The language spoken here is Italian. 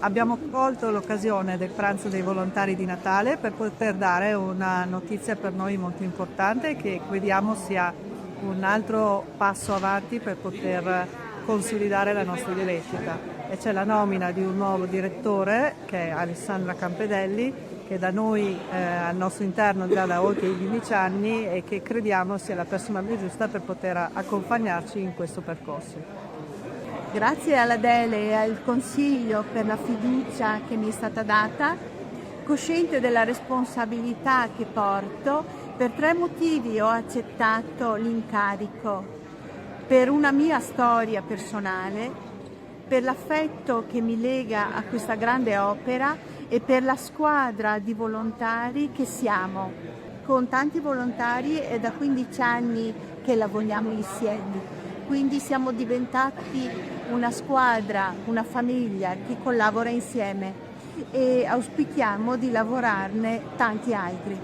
Abbiamo colto l'occasione del pranzo dei volontari di Natale per poter dare una notizia per noi molto importante che crediamo sia un altro passo avanti per poter consolidare la nostra didattica. E c'è la nomina di un nuovo direttore che è Alessandra Campedelli, che da noi al nostro interno già da oltre 15 anni e che crediamo sia la persona più giusta per poter accompagnarci in questo percorso. Grazie alla Dele e al Consiglio per la fiducia che mi è stata data, cosciente della responsabilità che porto, per 3 motivi ho accettato l'incarico. Per una mia storia personale, per l'affetto che mi lega a questa grande opera e per la squadra di volontari che siamo. Con tanti volontari è da 15 anni che lavoriamo insieme. Quindi siamo diventati una squadra, una famiglia che collabora insieme e auspichiamo di lavorarne tanti altri.